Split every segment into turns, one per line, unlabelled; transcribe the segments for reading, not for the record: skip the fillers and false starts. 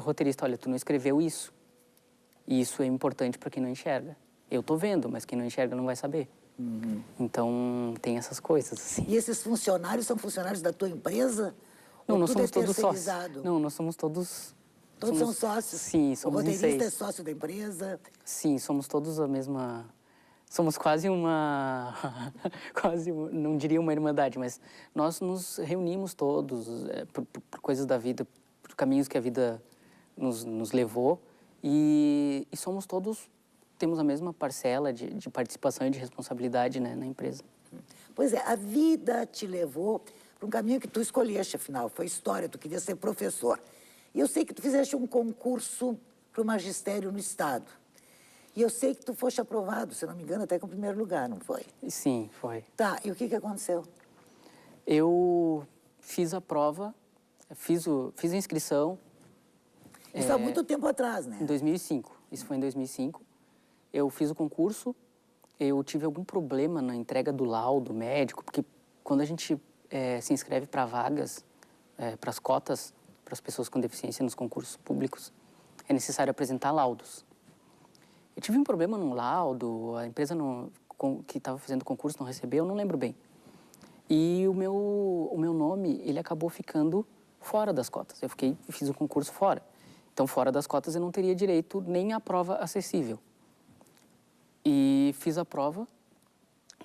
O roteirista, olha, tu não escreveu isso. E isso é importante para quem não enxerga. Eu tô vendo, mas quem não enxerga não vai saber. Então, tem essas coisas, assim.
E esses funcionários são funcionários da tua empresa?
Não,
Ou
nós
tudo
somos
é
todos sócios.
terceirizado?
Não, nós somos todos...
Todos são sócios?
Sim, somos
O
em
roteirista
6.
é sócio da empresa?
Sim, somos todos a mesma... Somos quase uma... não diria uma irmandade, mas nós nos reunimos todos por coisas da vida, por caminhos que a vida nos levou. E somos todos... Temos a mesma parcela de participação e de responsabilidade, né, na empresa.
Pois é, a vida te levou para um caminho que tu escolheste, afinal. Foi história, tu queria ser professor. E eu sei que tu fizeste um concurso para o magistério no Estado. E eu sei que tu foste aprovado, se não me engano, até com o primeiro lugar, não foi?
Sim, foi.
Tá, e o que aconteceu?
Eu fiz a prova, fiz a inscrição...
Isso há muito tempo atrás, né?
Em 2005. Isso foi em 2005. Eu fiz o concurso, eu tive algum problema na entrega do laudo médico, porque quando a gente se inscreve para vagas, para as cotas, para as pessoas com deficiência nos concursos públicos, é necessário apresentar laudos. Eu tive um problema no laudo, a empresa que estava fazendo o concurso não recebeu, eu não lembro bem. E o meu nome, ele acabou ficando fora das cotas. Eu fiz o concurso fora. Então, fora das cotas, eu não teria direito nem à prova acessível. E fiz a prova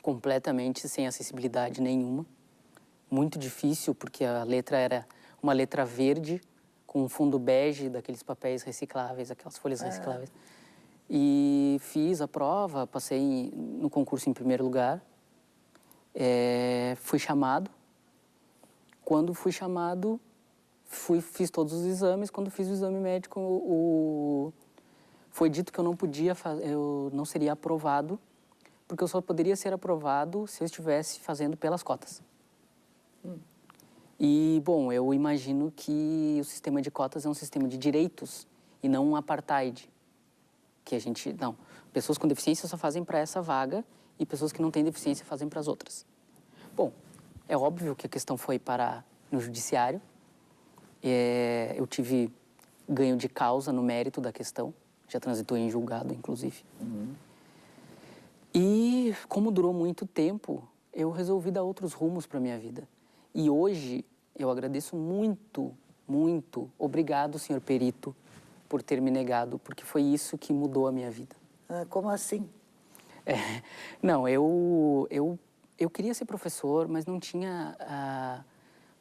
completamente sem acessibilidade nenhuma. Muito difícil, porque a letra era uma letra verde com um fundo bege daqueles papéis recicláveis, aquelas folhas recicláveis. E fiz a prova, passei no concurso em primeiro lugar. Fui chamado. Quando fui chamado, fiz todos os exames. Quando fiz o exame médico, foi dito que eu não seria aprovado, porque eu só poderia ser aprovado se eu estivesse fazendo pelas cotas. E, bom, eu imagino que o sistema de cotas é um sistema de direitos e não um apartheid. Não, pessoas com deficiência só fazem para essa vaga e pessoas que não têm deficiência fazem para as outras. Bom, é óbvio que a questão foi parar no judiciário. Eu tive ganho de causa no mérito da questão. Já transitou em julgado, inclusive. E, como durou muito tempo, eu resolvi dar outros rumos para a minha vida. E hoje, eu agradeço muito, muito, obrigado, senhor perito, por ter me negado, porque foi isso que mudou a minha vida.
Como assim?
Não, eu queria ser professor, mas não tinha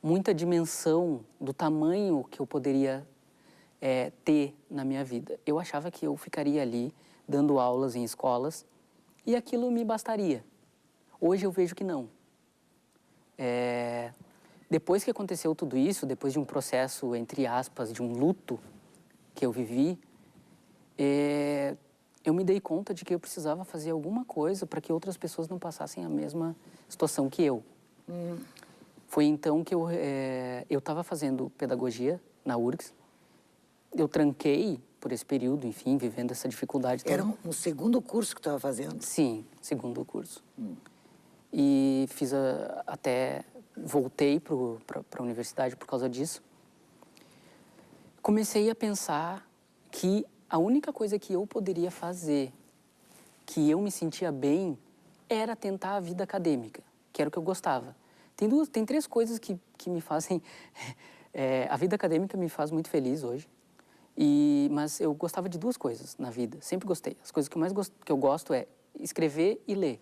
muita dimensão do tamanho que eu poderia ter na minha vida. Eu achava que eu ficaria ali dando aulas em escolas e aquilo me bastaria. Hoje eu vejo que não. Depois que aconteceu tudo isso, depois de um processo, entre aspas, de um luto que eu vivi, eu me dei conta de que eu precisava fazer alguma coisa para que outras pessoas não passassem a mesma situação que eu. Foi então que eu estava fazendo pedagogia na URGS. Eu tranquei por esse período, enfim, vivendo essa dificuldade toda.
Era um segundo curso que tu estava fazendo?
Sim, segundo curso. E fiz voltei para a universidade por causa disso. Comecei a pensar que a única coisa que eu poderia fazer, que eu me sentia bem, era tentar a vida acadêmica, que era o que eu gostava. Tem 3 coisas que me fazem... a vida acadêmica me faz muito feliz hoje. Mas eu gostava de 2 coisas na vida, sempre gostei. As coisas que eu gosto é escrever e ler.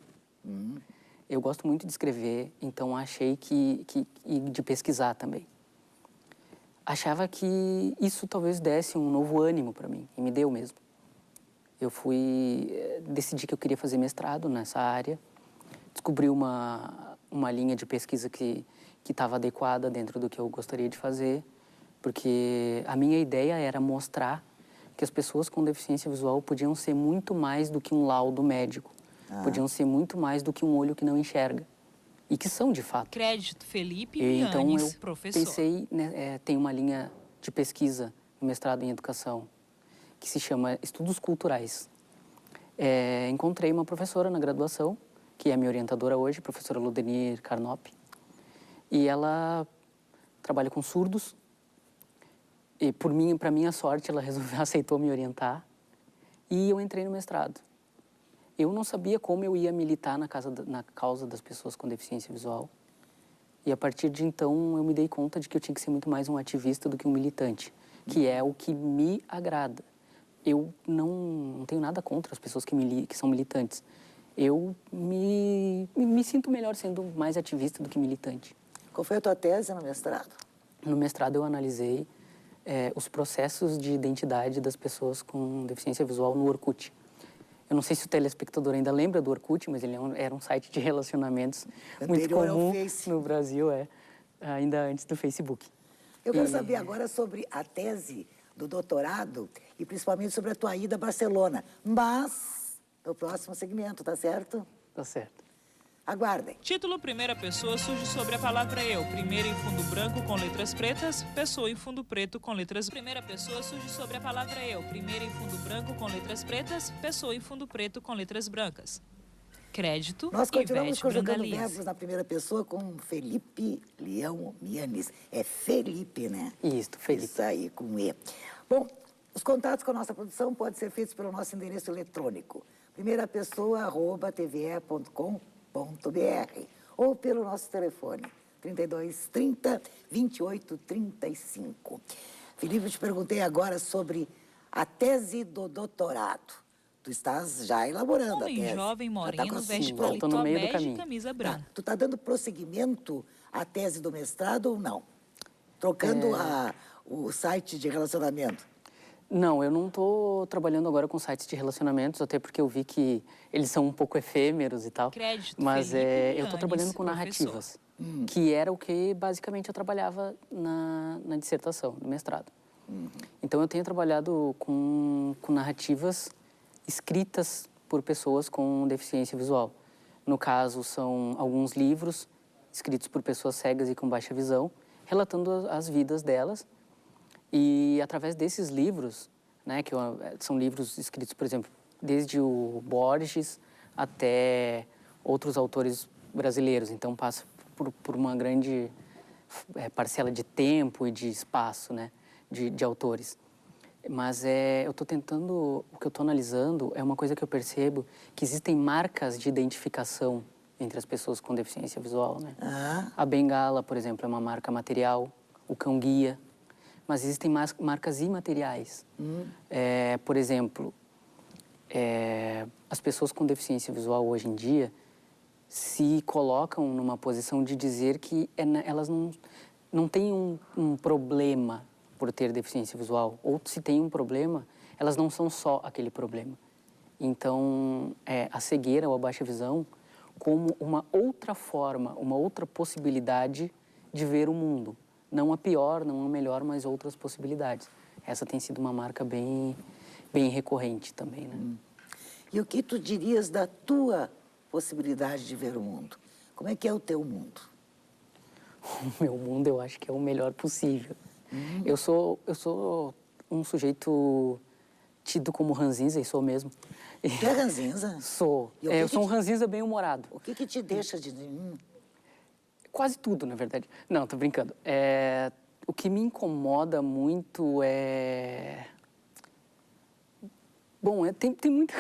Eu gosto muito de escrever, então achei e de pesquisar também. Achava que isso talvez desse um novo ânimo para mim, e me deu mesmo. Eu decidi que eu queria fazer mestrado nessa área, descobri uma linha de pesquisa que estava adequada dentro do que eu gostaria de fazer, porque a minha ideia era mostrar que as pessoas com deficiência visual podiam ser muito mais do que um laudo médico, podiam ser muito mais do que um olho que não enxerga, e que são de fato.
Crédito Felipe
Então
Mianes,
eu
professor.
pensei, tem uma linha de pesquisa no mestrado em educação que se chama Estudos Culturais. Encontrei uma professora na graduação, que é a minha orientadora hoje, a professora Ludenir Carnop, e ela trabalha com surdos. E para minha sorte, ela resolveu, aceitou me orientar e eu entrei no mestrado. Eu não sabia como eu ia militar na causa das pessoas com deficiência visual. E a partir de então, eu me dei conta de que eu tinha que ser muito mais um ativista do que um militante, que é o que me agrada. Eu não tenho nada contra as pessoas que são militantes. Eu me sinto melhor sendo mais ativista do que militante.
Qual foi a tua tese no mestrado?
No mestrado, eu analisei os processos de identidade das pessoas com deficiência visual no Orkut. Eu não sei se o telespectador ainda lembra do Orkut, mas ele era um site de relacionamentos muito comum no Brasil, ainda antes do Facebook.
Eu quero saber agora sobre a tese do doutorado e principalmente sobre a tua ida a Barcelona. Mas no próximo segmento, tá certo?
Tá certo.
Aguardem.
Título primeira pessoa surge sobre a palavra eu. Primeira em fundo branco com letras pretas, pessoa em fundo preto com letras... Primeira pessoa surge sobre a palavra eu. Primeira em fundo branco com letras pretas, pessoa em fundo preto com letras brancas. Crédito,
Nós continuamos
Ivete
conjugando
Brandalize.
verbos na primeira pessoa com Felipe Leão Mianes. É Felipe, né?
Isso, Felipe.
Isso aí, com E. Bom, os contatos com a nossa produção podem ser feitos pelo nosso endereço eletrônico, primeirapessoa@tve.com.br ou pelo nosso telefone, 3230 2835. Felipe, eu te perguntei agora sobre a tese do doutorado. Tu estás já elaborando a tese.
Homem jovem,
Já tá
moreno,
com a
veste
sua.
tô no
paletó
meio do
bege e
caminho.
camisa branca.
Tu tá dando prosseguimento à tese do mestrado ou não? Trocando o site de relacionamento.
Não, eu não estou trabalhando agora com sites de relacionamentos, até porque eu vi que eles são um pouco efêmeros e tal.
Crédito,
mas
Felipe
eu estou
Mianes,
trabalhando com
professor.
narrativas, que era o que basicamente eu trabalhava na dissertação, no mestrado. Então eu tenho trabalhado com narrativas escritas por pessoas com deficiência visual. No caso, são alguns livros escritos por pessoas cegas e com baixa visão, relatando as vidas delas. E através desses livros, né, são livros escritos, por exemplo, desde o Borges até outros autores brasileiros. Então passa por uma grande parcela de tempo e de espaço, né, de autores. Mas eu estou tentando, o que eu estou analisando é uma coisa que eu percebo, que existem marcas de identificação entre as pessoas com deficiência visual, né? A bengala, por exemplo, é uma marca material, o cão-guia, mas existem marcas imateriais. Por exemplo, as pessoas com deficiência visual hoje em dia se colocam numa posição de dizer que elas não têm um problema por ter deficiência visual, ou se tem um problema, elas não são só aquele problema. Então, a cegueira ou a baixa visão como uma outra forma, uma outra possibilidade de ver o mundo. Não a pior, não a melhor, mas outras possibilidades. Essa tem sido uma marca bem recorrente também, né?
E o que tu dirias da tua possibilidade de ver o mundo? Como é que é o teu mundo?
O meu mundo, eu acho que é o melhor possível. Eu sou um sujeito tido como ranzinza, e sou mesmo.
Tu é ranzinza?
Sou.
E
Eu sou um ranzinza bem-humorado.
O que te deixa de...
Quase tudo, na verdade. Não, tô brincando. O que me incomoda muito é... Bom, tem muita...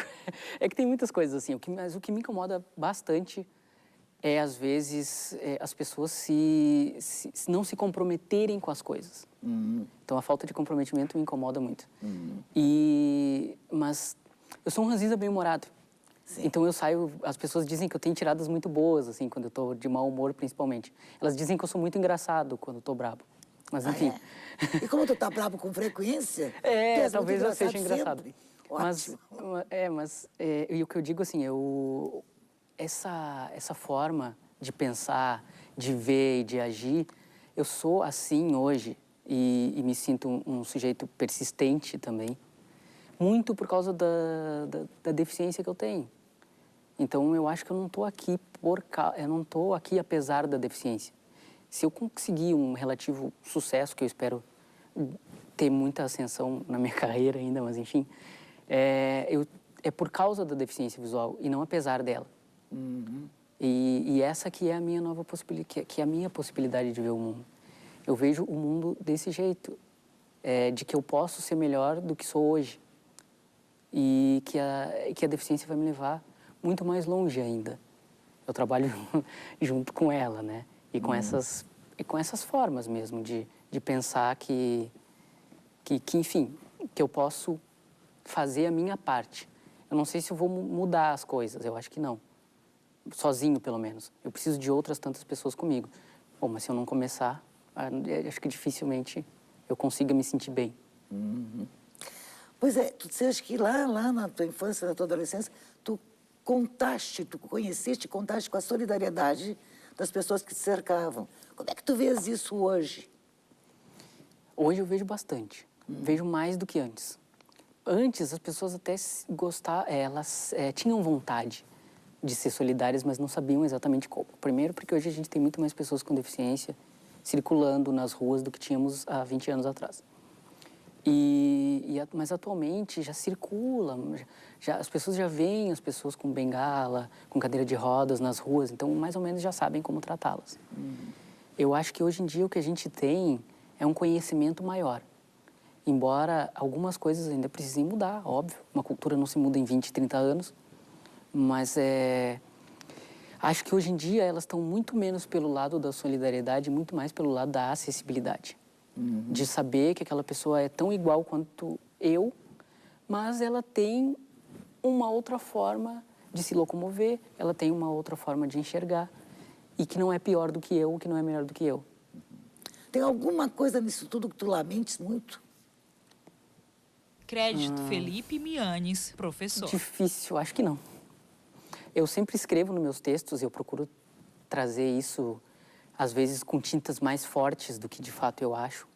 é que tem muitas coisas assim, mas o que me incomoda bastante é, às vezes, as pessoas não se comprometerem com as coisas. Então, a falta de comprometimento me incomoda muito. Mas eu sou um ranzinza bem-humorado. Então, eu saio... As pessoas dizem que eu tenho tiradas muito boas, assim, quando eu tô de mau humor, principalmente. Elas dizem que eu sou muito engraçado quando eu tô brabo. Mas, enfim...
E como tu tá brabo com frequência...
talvez eu seja engraçado.
Sempre.
Mas e o que eu digo, assim, essa forma de pensar, de ver e de agir, eu sou assim hoje e me sinto um sujeito persistente também, muito por causa da deficiência que eu tenho. Então, eu acho que eu não estou aqui eu não estou aqui apesar da deficiência. Se eu conseguir um relativo sucesso, que eu espero ter muita ascensão na minha carreira ainda, mas enfim, é por causa da deficiência visual e não apesar dela. E essa que é a minha nova possibilidade, que é a minha possibilidade de ver o mundo. Eu vejo o mundo desse jeito. de que eu posso ser melhor do que sou hoje. E que a deficiência vai me levar muito mais longe ainda. Eu trabalho junto com ela, né? E com essas formas mesmo de pensar que, enfim, que eu posso fazer a minha parte. Eu não sei se eu vou mudar as coisas, eu acho que não. Sozinho, pelo menos. Eu preciso de outras tantas pessoas comigo. Bom, mas se eu não começar, acho que dificilmente eu consiga me sentir bem.
Pois é, tu disseste que lá na tua infância, na tua adolescência, tu conheceste com a solidariedade das pessoas que te cercavam. Como é que tu vês isso hoje?
Hoje eu vejo bastante. Vejo mais do que antes. Antes, as pessoas até elas tinham vontade de ser solidárias, mas não sabiam exatamente como. Primeiro, porque hoje a gente tem muito mais pessoas com deficiência circulando nas ruas do que tínhamos há 20 anos atrás. Mas atualmente já circula, as pessoas já veem as pessoas com bengala, com cadeira de rodas nas ruas, então mais ou menos já sabem como tratá-las. Eu acho que hoje em dia o que a gente tem é um conhecimento maior. Embora algumas coisas ainda precisem mudar, óbvio. Uma cultura não se muda em 20, 30 anos, mas acho que hoje em dia elas estão muito menos pelo lado da solidariedade, muito mais pelo lado da acessibilidade. De saber que aquela pessoa é tão igual quanto eu, mas ela tem uma outra forma de se locomover, ela tem uma outra forma de enxergar, e que não é pior do que eu, que não é melhor do que eu.
Tem alguma coisa nisso tudo que tu lamentes muito?
Crédito Felipe Mianes, professor.
Difícil, acho que não. Eu sempre escrevo nos meus textos, eu procuro trazer isso, às vezes com tintas mais fortes do que de fato eu acho,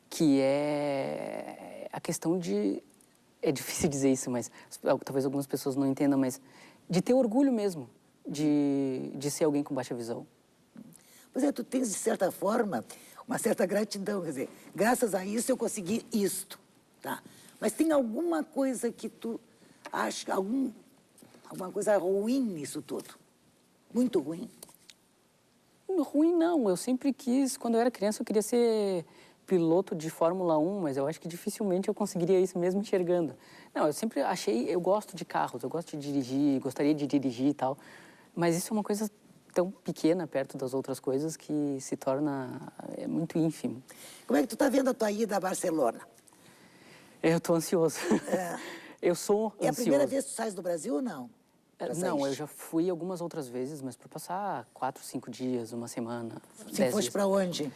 que é a questão de... É difícil dizer isso, mas talvez algumas pessoas não entendam, mas de ter orgulho mesmo de ser alguém com baixa visão.
Pois é, tu tens, de certa forma, uma certa gratidão, quer dizer, graças a isso eu consegui isto, tá? Mas tem alguma coisa que tu acha, alguma coisa ruim nisso tudo? Muito ruim?
Ruim não, eu sempre quis, quando eu era criança eu queria ser piloto de Fórmula 1, mas eu acho que dificilmente eu conseguiria isso mesmo enxergando. Não, eu sempre achei, eu gosto de carros, eu gosto de dirigir, gostaria de dirigir e tal, mas isso é uma coisa tão pequena perto das outras coisas que se torna muito ínfimo.
Como é que tu tá vendo a tua ida a Barcelona?
Eu tô ansioso. Eu sou ansioso.
É a primeira vez que tu sais do Brasil ou não?
Não, eu já fui algumas outras vezes, mas para passar 4, 5 dias, uma semana,
Você
10
foste
dias.
para onde?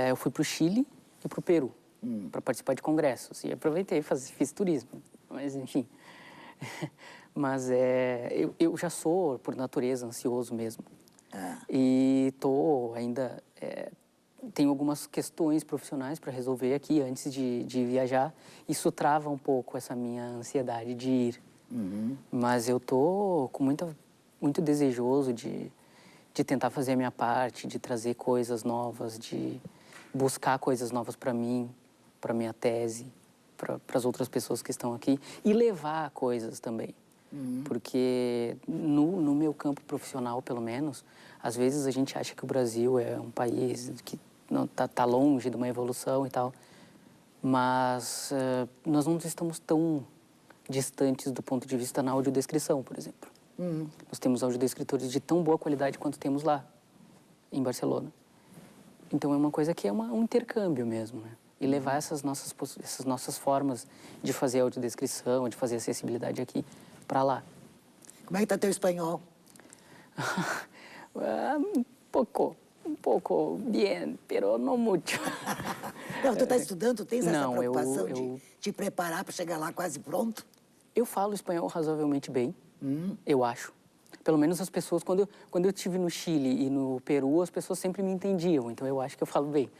Eu fui para o Chile e para o Peru, para participar de congressos. E aproveitei, fiz turismo, mas enfim. Mas eu já sou, por natureza, ansioso mesmo. E ainda... tenho algumas questões profissionais para resolver aqui antes de viajar. Isso trava um pouco essa minha ansiedade de ir. Mas eu tô com muito desejoso de tentar fazer a minha parte, de trazer coisas novas, de buscar coisas novas para mim, para minha tese, para as outras pessoas que estão aqui e levar coisas também. Porque no meu campo profissional, pelo menos, às vezes a gente acha que o Brasil é um país que não tá longe de uma evolução e tal, mas nós não estamos tão distantes do ponto de vista na audiodescrição, por exemplo. Nós temos audiodescritores de tão boa qualidade quanto temos lá, em Barcelona. Então é uma coisa que é um intercâmbio mesmo, né? E levar essas nossas formas de fazer audiodescrição, de fazer acessibilidade aqui para lá.
Como é que tá teu espanhol?
Un poco bien, pero no mucho.
Não, tu tá estudando, tu tens essa
Não,
preocupação de te preparar para chegar lá quase pronto?
Eu falo espanhol razoavelmente bem, eu acho. Pelo menos as pessoas, quando eu estive no Chile e no Peru, as pessoas sempre me entendiam, então eu acho que eu falo bem.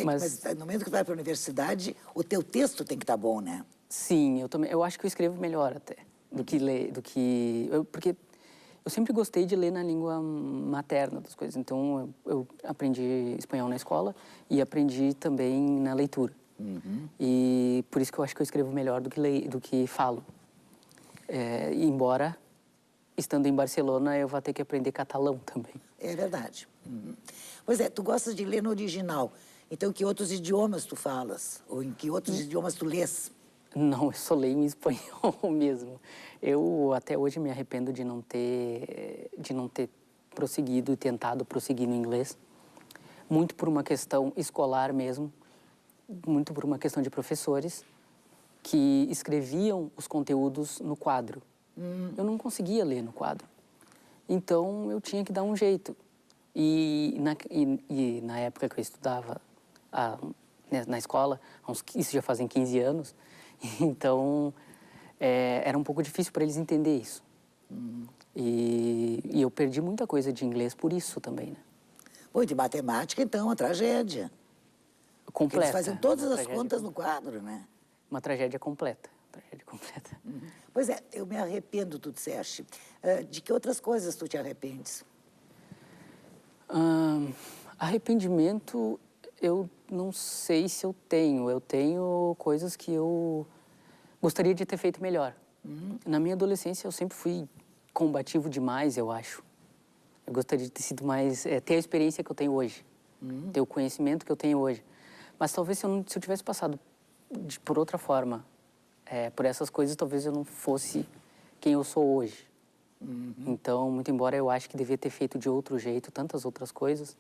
Mas no momento que tu vai para a universidade, o teu texto tem que estar bom, né?
Sim, eu acho que eu escrevo melhor até do que ler, porque eu sempre gostei de ler na língua materna das coisas. Então eu aprendi espanhol na escola e aprendi também na leitura. E por isso que eu acho que eu escrevo melhor do que falo. Embora estando em Barcelona eu vá ter que aprender catalão também.
É verdade. Pois é, tu gostas de ler no original. Então, que outros idiomas tu falas? Ou em que outros idiomas tu lês?
Não, eu só leio em espanhol mesmo. Eu até hoje me arrependo de não ter prosseguido e tentado prosseguir no inglês. Muito por uma questão escolar mesmo, muito por uma questão de professores que escreviam os conteúdos no quadro. Eu não conseguia ler no quadro. Então, eu tinha que dar um jeito. E na época que eu estudava na escola, isso já fazem 15 anos, então era um pouco difícil para eles entender isso. E eu perdi muita coisa de inglês por isso também, né?
Pô, de matemática, então, uma tragédia. Porque
Completa.
eles faziam todas
Uma
as
tragédia
contas no quadro, né?
Uma tragédia completa. Tragédia completa.
Pois é, eu me arrependo, tu disseste. De que outras coisas tu te arrependes?
Arrependimento, eu não sei se eu tenho. Eu tenho coisas que eu gostaria de ter feito melhor. Na minha adolescência, eu sempre fui combativo demais, eu acho. Eu gostaria de ter sido mais... ter a experiência que eu tenho hoje. Ter o conhecimento que eu tenho hoje. Mas talvez se eu tivesse passado por outra forma, por essas coisas, talvez eu não fosse quem eu sou hoje. Então, muito embora eu acho que devia ter feito de outro jeito tantas outras coisas...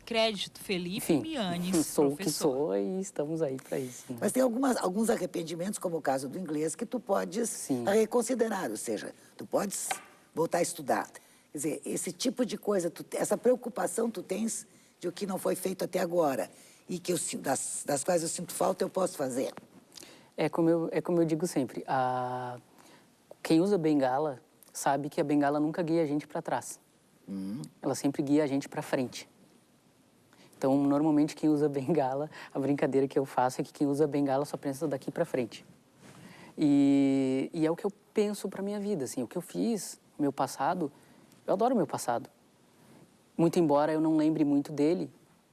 Crédito Felipe
Enfim,
Mianes,
sou o que
professor.
sou e estamos aí para isso. Né?
Mas tem alguns arrependimentos, como o caso do inglês, que tu podes
Sim.
reconsiderar. Ou seja, tu podes voltar a estudar. Quer dizer, esse tipo de coisa, essa preocupação tu tens de o que não foi feito até agora e que das quais eu sinto falta, eu posso fazer.
É como eu digo sempre, quem usa bengala sabe que a bengala nunca guia a gente para trás. Ela sempre guia a gente para frente. Então, normalmente, quem usa bengala, a brincadeira que eu faço é que quem usa bengala só pensa daqui para frente. E é o que eu penso para minha vida, assim, o que eu fiz, o meu passado, eu adoro o meu passado. Muito embora eu não lembre muito dele,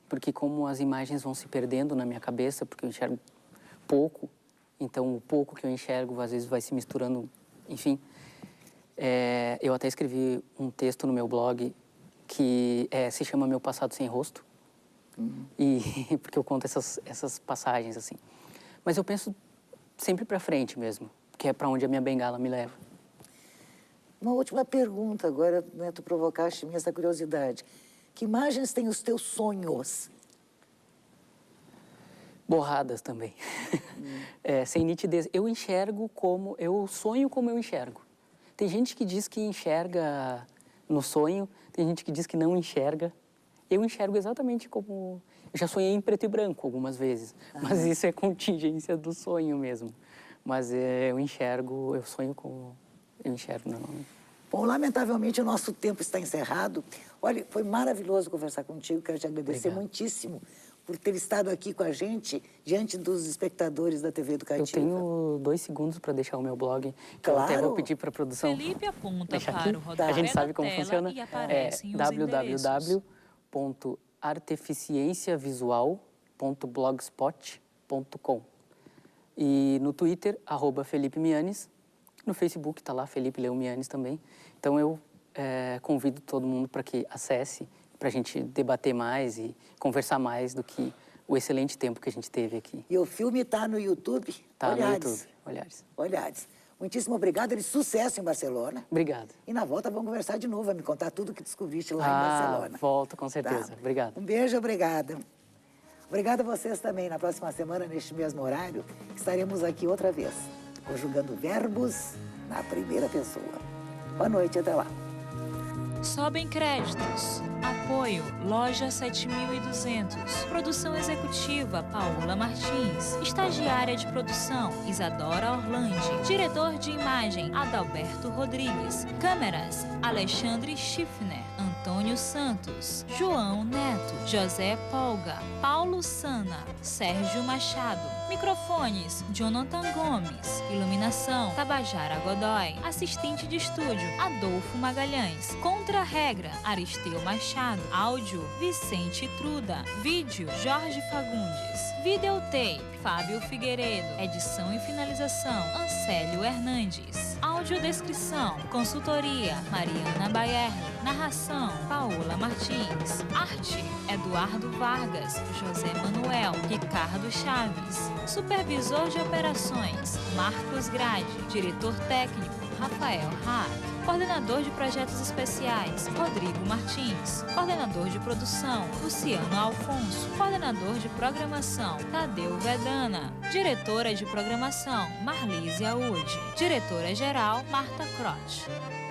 porque como as imagens vão se perdendo na minha cabeça, porque eu enxergo pouco, então o pouco que eu enxergo às vezes vai se misturando, enfim. Eu até escrevi um texto no meu blog que se chama Meu Passado Sem Rosto, e porque eu conto essas passagens, assim. Mas eu penso sempre para frente mesmo, que é para onde a minha bengala me leva.
Uma última pergunta agora, né, tu provocaste minha essa curiosidade. Que imagens têm os teus sonhos?
Borradas também. Sem nitidez. Eu sonho como eu enxergo. Tem gente que diz que enxerga no sonho, tem gente que diz que não enxerga. Eu enxergo exatamente como... Eu já sonhei em preto e branco algumas vezes, mas isso é contingência do sonho mesmo. Mas eu sonho como eu enxergo normalmente.
Bom, lamentavelmente o nosso tempo está encerrado. Olha, foi maravilhoso conversar contigo, quero te agradecer muitíssimo por ter estado aqui com a gente, diante dos espectadores da TV Educativa.
Eu tenho 2 segundos para deixar o meu blog, que
Claro.
eu até vou pedir para a produção.
Felipe aponta
deixar
para
aqui.
o rodapé
A gente sabe
da
como
tela
funciona.
e aparecem os endereços.
www.arteficienciavisual.blogspot.com. E no Twitter, @Felipe Mianes. No Facebook está lá, Felipe Leo Mianes também. Então eu convido todo mundo para que acesse, para a gente debater mais e conversar mais do que o excelente tempo que a gente teve aqui.
E o filme está no YouTube?
Tá
Olhares.
no YouTube, Olhares.
Olhares. Muitíssimo obrigado e sucesso em Barcelona.
Obrigado.
E na volta vamos conversar de novo, vai me contar tudo que descobriste lá em Barcelona.
Volto com certeza.
Tá.
Obrigado.
Um beijo, obrigada. Obrigada a vocês também. Na próxima semana, neste mesmo horário, estaremos aqui outra vez, conjugando verbos na primeira pessoa. Boa noite, até lá.
Sobem créditos. Apoio Loja 7200. Produção executiva Paola Martins. Estagiária de produção Isadora Orlandi. Diretor de imagem Adalberto Rodrigues. Câmeras Alexandre Schiffner. Antônio Santos, João Neto, José Polga, Paulo Sana, Sérgio Machado. Microfones, Jonathan Gomes. Iluminação, Tabajara Godoy. Assistente de estúdio, Adolfo Magalhães. Contra-regra, Aristeu Machado. Áudio, Vicente Truda. Vídeo, Jorge Fagundes. Videotape, Fábio Figueiredo. Edição e finalização, Ancélio Hernandes. Audiodescrição, consultoria, Mariana Baerle. Narração, Paola Martins. Arte, Eduardo Vargas, José Manuel, Ricardo Chaves. Supervisor de operações, Marcos Grade. Diretor técnico, Rafael Hack. Coordenador de projetos especiais, Rodrigo Martins. Coordenador de produção, Luciano Alfonso. Coordenador de programação, Tadeu Vedana. Diretora de programação, Marlise Audi. Diretora-geral, Marta Croce.